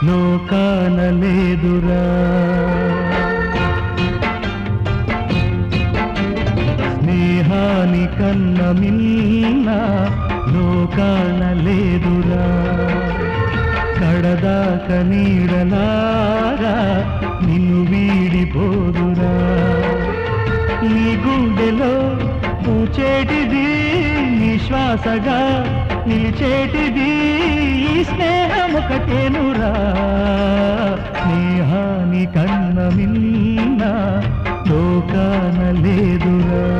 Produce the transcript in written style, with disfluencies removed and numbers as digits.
లోకాన లేదురా. స్నేహాని కన్న మిన్న లోకాన లేదురా. కడదాక నీడలారా నిన్ను వీడిపోదురా. నీ గుండెలో పూచేటిది నీ శ్వాసగా నిలిచేటిది ఈ స్నేహమొకటేనురా. స్నేహాని కన్న మిన్న లోకాన లేదురా.